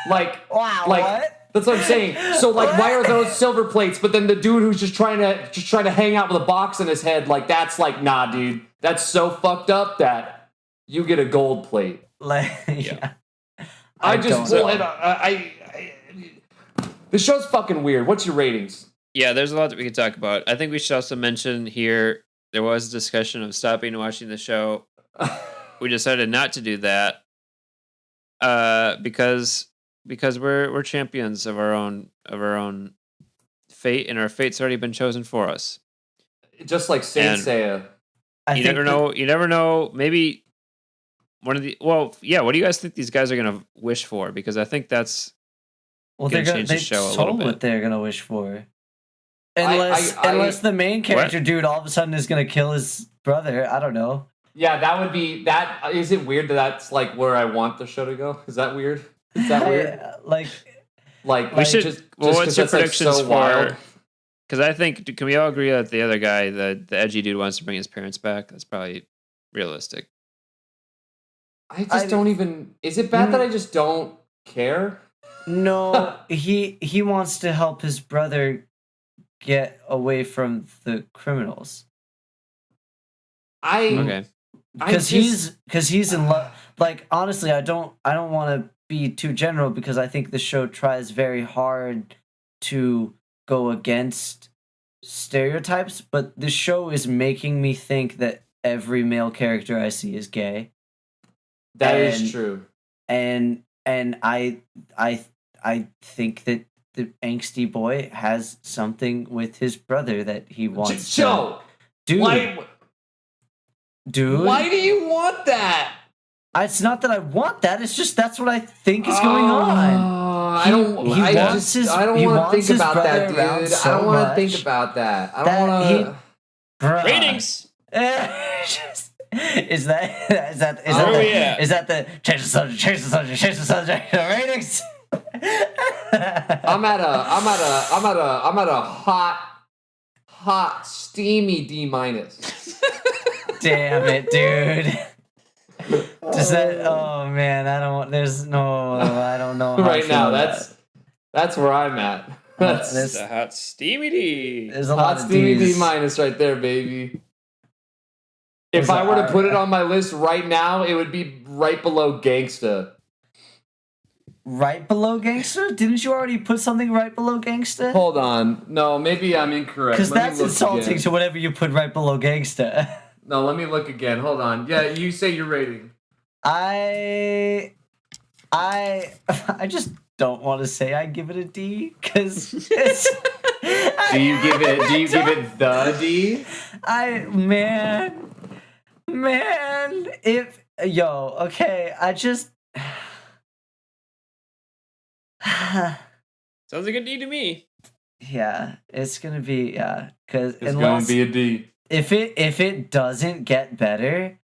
Like, Wow, like what? that's what I'm saying. So like, why are those silver plates? But then the dude who's just trying to hang out with a box in his head, like that's like, nah, dude, that's so fucked up that you get a gold plate. Like, yeah. I just don't well, know. the show's fucking weird. What's your ratings? Yeah, there's a lot that we could talk about. I think we should also mention here there was a discussion of stopping watching the show. We decided not to do that because we're champions of our own fate, and our fate's already been chosen for us. Just like Saint And- Seiya. I You think never know. You never know. Maybe one of the. Well, yeah. What do you guys think these guys are gonna wish for? Because I think that's Well, gonna they're gonna change the they show a little told bit. what they're gonna wish for. I- Unless the main character dude all of a sudden is gonna kill his brother. I don't know. Yeah, that would be that. Is it weird that that's like where I want the show to go? Is that weird? Is that weird? Like We should. Just Well, what's 'cause your that's, like, predictions so wild. for? Because I think, can we all agree that the other guy, the edgy dude, wants to bring his parents back? That's probably realistic. I just don't even. Is it bad that I just don't care? No, he wants to help his brother get away from the criminals Okay. because he's in love. Like, honestly, I don't want to be too general because I think the show tries very hard to go against stereotypes, but the show is making me think that every male character I see is gay. That is And- true. and I think that the angsty boy has something with his brother that he wants. Joe, dude, why dude. do you want that? It's not that I want that. It's just that's what I think is going on. I don't. He I wants just. his- I don't he want to wants think his about that, brother around dude. so I don't want to think much about that. I that don't want to. Bruh. Ratings. Is that Where are we at? is that the change the subject ratings? I'm at a hot, steamy D minus. Damn it, dude. Does that? Oh man, I don't. There's no. I don't know. How I Right feel now, about that's where I'm at. That's This- It's a hot steamy D. There's a lot hot of steamy D's. D minus right there, baby. If Was I were to that- put it on my list right now, it would be right below Gangsta. Right below Gangster? Didn't you already put something right below Gangster? Hold on. No, maybe I'm incorrect. Because Let me that's look insulting again. to whatever you put right below Gangster. No, let me look again. Hold on. Yeah, you say your rating. I just don't want to say I give it a D because it's. Do you give it the D? Man, if okay, I just. Sounds like a D to me. Yeah, it's gonna be because It's going to be a D. if it doesn't get better,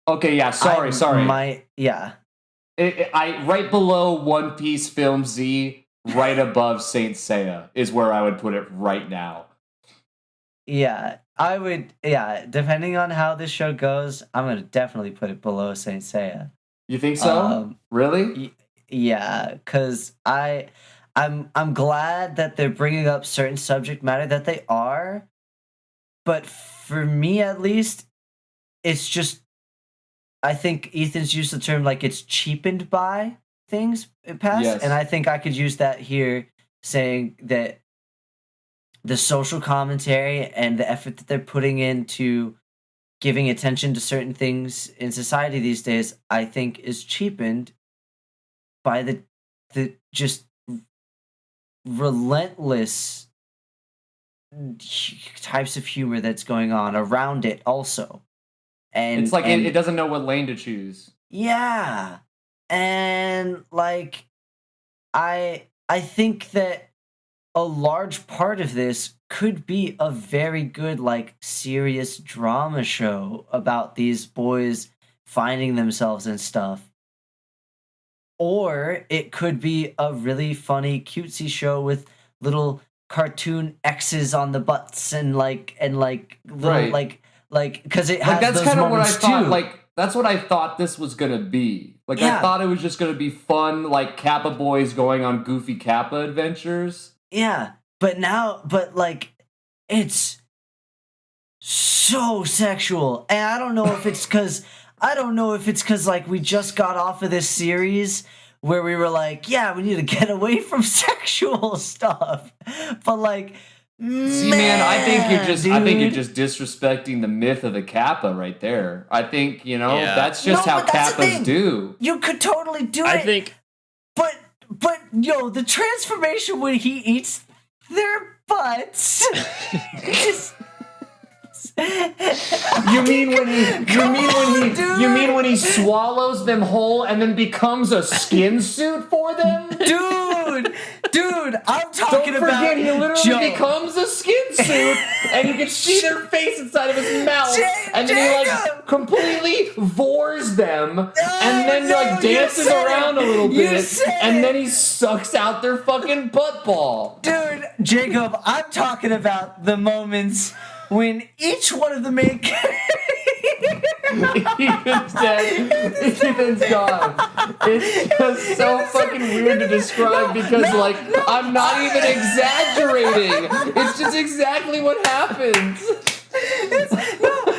Okay, yeah, sorry. I right below One Piece Film Z, right above Saint Seiya is where I would put it right now. Yeah, I would. Yeah, depending on how this show goes, I'm gonna definitely put it below Saint Seiya. You think so? Really? Yeah, because I'm glad that they're bringing up certain subject matter that they are, but for me at least, it's just. I think Ethan's used the term like it's cheapened by things in past, Yes. and I think I could use that here, saying that the social commentary and the effort that they're putting into giving attention to certain things in society these days, I think is cheapened by the just relentless types of humor that's going on around it also. And It's like and, it doesn't know what lane to choose. yeah. And like I think that a large part of this could be a very good like serious drama show about these boys finding themselves and stuff. Or it could be a really funny cutesy show with little cartoon X's on the butts and little Right. because it has Like that's those kind of what I moments thought. too. Like that's what I thought this was gonna be. Like Yeah. I thought it was just gonna be fun, like Kappa boys going on goofy Kappa adventures. Yeah, but it's so sexual, and I don't know if it's because like we just got off of this series where we were like, yeah, we need to get away from sexual stuff, but like, See, man, I think you're dude. just disrespecting the myth of the Kappa right there. I think Yeah. that's just No, how but that's the Kappas thing. do. You could totally do I it. think But yo, the transformation when he eats their butts is. You mean when he swallows them whole and then becomes a skin suit for them? Dude, I'm Don't talking about. forget, he literally Joe. becomes a skin suit, and you can see their face inside of his mouth, and then he Jacob! completely vores them, and then no, you dances said around it. a little You bit, said and it. then he sucks out their fucking butt ball. Dude, Jacob, I'm talking about the moments when each one of the main Ethan's dead. Ethan's gone. It's just so fucking weird to describe because, I'm not even exaggerating. It's just exactly what happens.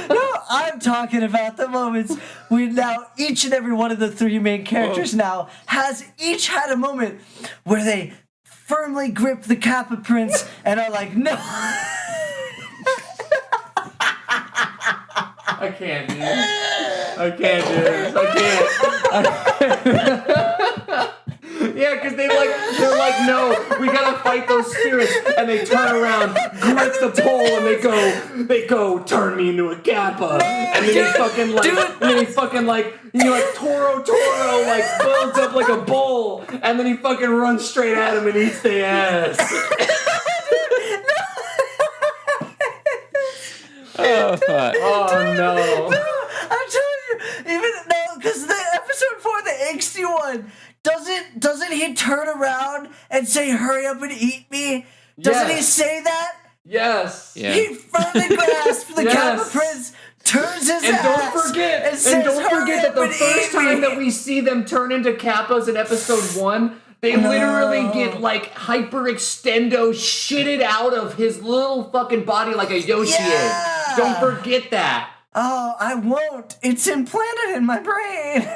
No, I'm talking about the moments when now each and every one of the three main characters now has each had a moment where they firmly grip the Kappa Prince and are like, no. I can't, dude. I can't do this. I can't. Yeah, because they're like, no, we gotta fight those spirits, and they turn around, grip the pole, and they go, turn me into a Kappa, and then he fucking Toro, builds up like a bull, and then he fucking runs straight at him and eats the ass. oh fuck. Oh no. I'm telling you, because the episode 4, the angsty one, doesn't he turn around and say, "Hurry up and eat me"? Doesn't he Yes. say that? Yes. Yeah. He firmly grasps the Yes. Kappa Prince, turns his And ass, don't forget and says, "Hurry that up the and first eat time me." that we see them turn into Kappas in episode 1, they literally get hyper extendo shitted out of his little fucking body like a Yoshi egg. Yeah. Don't forget that. Oh, I won't. It's implanted in my brain.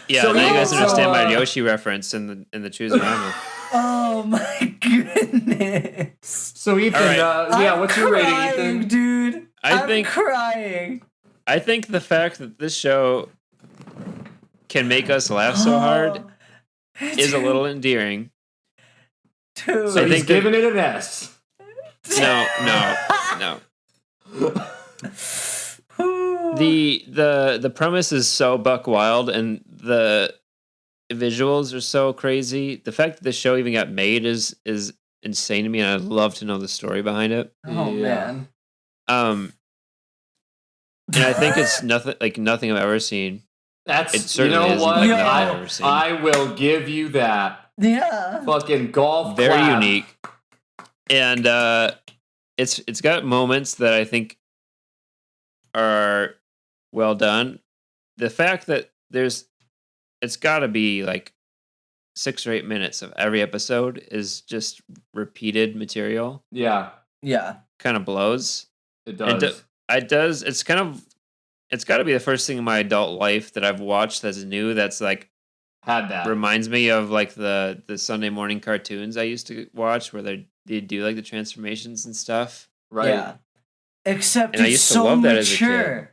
Yeah, So now you yeah, guys so, understand my Yoshi reference in the Choose Rama. Oh my goodness. So Ethan, All right. I'm what's your rating, crying, Ethan? dude. I'm think- crying. I think the fact that this show can make us laugh so hard is a little endearing. Dude. So I he's think that- giving it an S. No. The premise is so buck wild and the visuals are so crazy. The fact that the show even got made is insane to me, and I'd love to know the story behind it. Oh Yeah. man. And I think it's nothing I've ever seen. That's, It certainly you know isn't what? like nothing I've ever seen. I will give you that. Yeah. Fucking golf Very clap. unique, and it's got moments that I think are well done. The fact that it's got to be like 6 or 8 minutes of every episode is just repeated material. Yeah, Yeah. Kind of blows. it It does. It's got to be the first thing in my adult life that I've watched that's new. That's like Had that. reminds me of like the Sunday morning cartoons I used to watch where they do like the transformations and stuff. Right. Yeah. Except And I it's used to so love that as a kid. mature.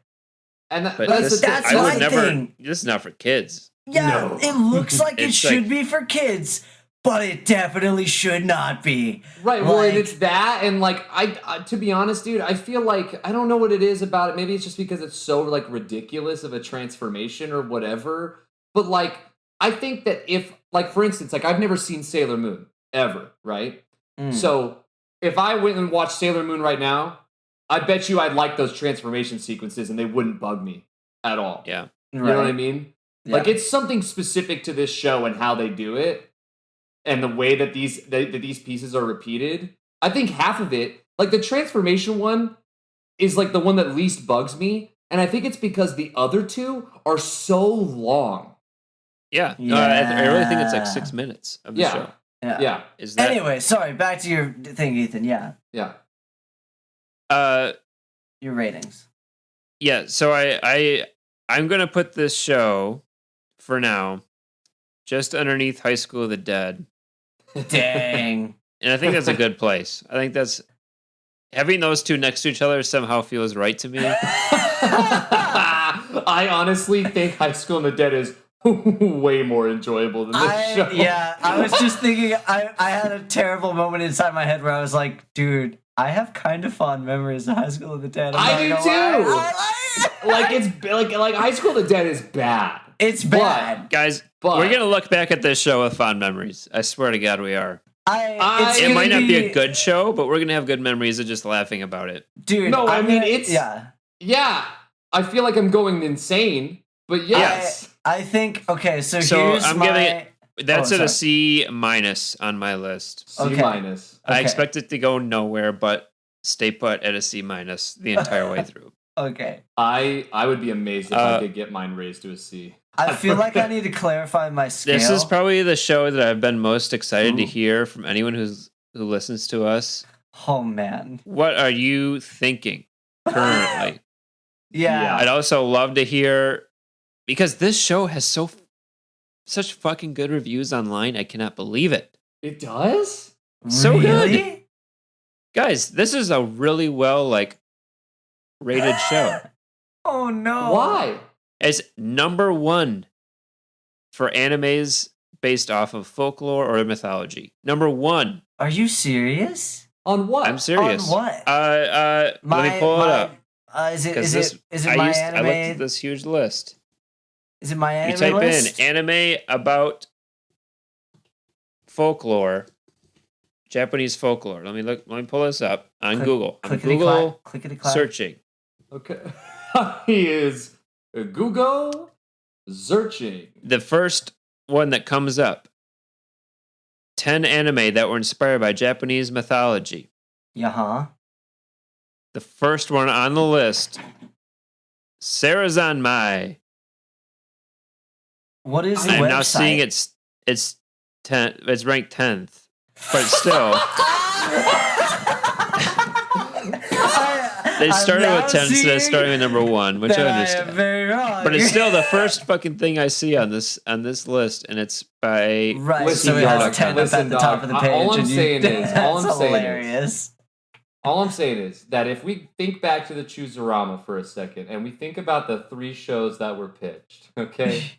And But that's this, the that's I would my never. thing. This is not for kids. Yeah, No. it looks like it It's should like- be for kids, but it definitely should not be. Right, well, Like- and it's that, and I to be honest, dude, I feel like I don't know what it is about it. Maybe it's just because it's so ridiculous of a transformation or whatever. But I think that if for instance, I've never seen Sailor Moon ever, right? Mm. So if I went and watched Sailor Moon right now, I bet you I'd like those transformation sequences, and they wouldn't bug me at all. Yeah. You know what I mean? Yeah. It's something specific to this show and how they do it. and the way that these pieces are repeated, I think half of it, like the transformation one, is like the one that least bugs me, and I think it's because the other two are so long. Yeah, I really think it's like 6 minutes of the show. Yeah. Is that Anyway, sorry. Back to your thing, Ethan. Yeah. Your ratings. Yeah. So I'm gonna put this show for now just underneath High School of the Dead. Dang. And I think that's a good place. I think that's having those two next to each other somehow feels right to me. I honestly think High School of the Dead is way more enjoyable than this show. Yeah, I was just thinking, I had a terrible moment inside my head where I was like, dude, I have kind of fond memories of High School of the Dead. I do too. Like it's like High School of the Dead is bad. It's bad, guys. We're gonna look back at this show with fond memories. I swear to God, we are. It might not be a good show, but we're gonna have good memories of just laughing about it, dude. No, I mean it's yeah. I feel like I'm going insane, but yes. I think so here's I'm giving it. That's at a C- on my list. C-. Okay. I expect it to go nowhere, but stay put at a C- the entire way through. Okay. I would be amazed if I could get mine raised to a C. I feel like I need to clarify my scale. This is probably the show that I've been most excited to hear from anyone who listens to us. Oh man. What are you thinking currently? Yeah. I'd also love to hear, because this show has such fucking good reviews online. I cannot believe it. It does? So really? good. Guys, this is a really well rated show. Oh no. Why? It's number 1 for animes based off of folklore or mythology. Number 1. Are you serious? On what? Oh, I'm serious. On what? Let me pull it up. Is it my anime? I looked at this huge list. Is it my anime You type list? in anime about folklore, Japanese folklore. Let me pull this up on Google. I'm Google searching. Okay. He is Google searching. The first one that comes up: 10 anime that were inspired by Japanese mythology. Yeah. The first one on the list: Sarazanmai. What is the I'm website? now seeing it's 10. It's ranked 10th, but still. They started with 10 instead of starting with number 1, which I understand. I am very wrong. But it's still the first fucking thing I see on this list, and it's by right. So it has 10 up at the top of the page. All I'm saying is that if we think back to the Chooserama for a second, and we think about the 3 shows that were pitched, okay?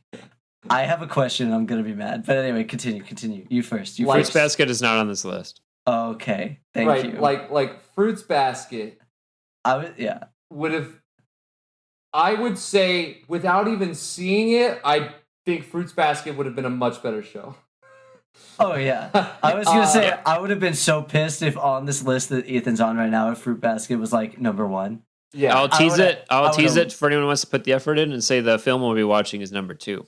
I have a question. I'm gonna be mad, but anyway, continue. You first. Fruits Basket is not on this list. Okay, thank you. Like Fruits Basket. Would have. I would say, without even seeing it, I think Fruits Basket would have been a much better show. Oh yeah, I was gonna say I would have been so pissed if on this list that Ethan's on right now, if Fruit Basket was like number 1. Yeah, I'll tease it for anyone who wants to put the effort in and say the film we'll be watching is number 2.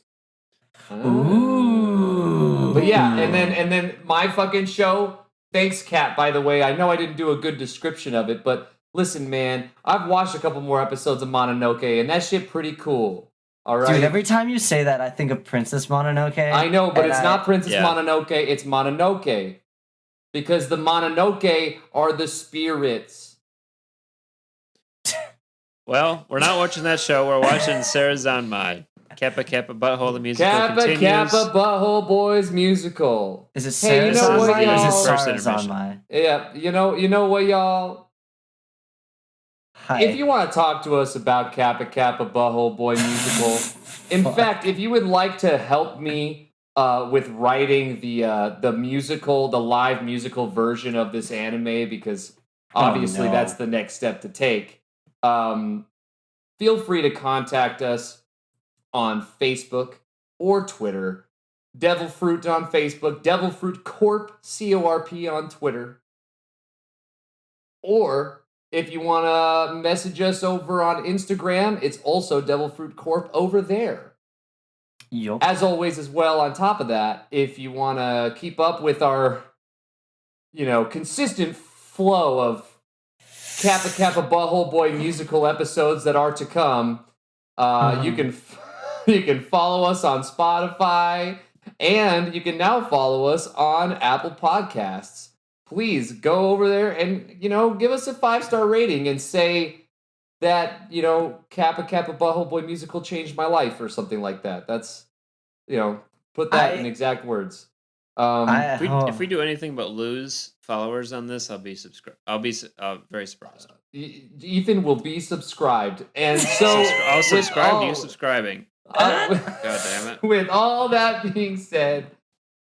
Ooh. But yeah, and then my fucking show. Thanks, Kat. By the way, I know I didn't do a good description of it, but listen, man, I've watched a couple more episodes of Mononoke, and that shit pretty cool. All right, dude. Every time you say that, I think of Princess Mononoke. I know, but it's not Princess Mononoke. It's Mononoke, because the Mononoke are the spirits. Well, we're not watching that show. We're watching Sarazanmai. Kappa Kappa Butthole the musical continues. Kappa Butthole Boys musical. Is it Sarazanmai or is it Sarazanmai? Yeah, you know what, y'all? Hi. If you want to talk to us about Kappa Kappa Butthole Boy musical, in fact, if you would like to help me with writing the live musical version of this anime, because obviously that's the next step to take, feel free to contact us on Facebook or Twitter. Devil Fruit on Facebook, Devil Fruit Corp, C-O-R-P on Twitter. Or if you want to message us over on Instagram, it's also Devil Fruit Corp over there. Yup. As always, as well, on top of that, if you want to keep up with our, consistent flow of Kappa Kappa Butthole Boy musical episodes that are to come, you can you can follow us on Spotify, and you can now follow us on Apple Podcasts. Please go over there and give us a 5-star rating and say that Kappa Kappa Butthole Boy musical changed my life or something like that. That's put that in exact words. If we do anything but lose followers on this, I'll be very surprised. Ethan will be subscribed, and so I'll subscribe to you subscribing. God damn it! With all that being said,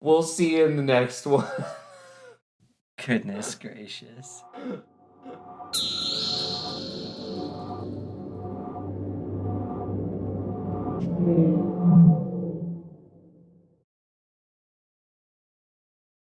we'll see you in the next one. Goodness gracious.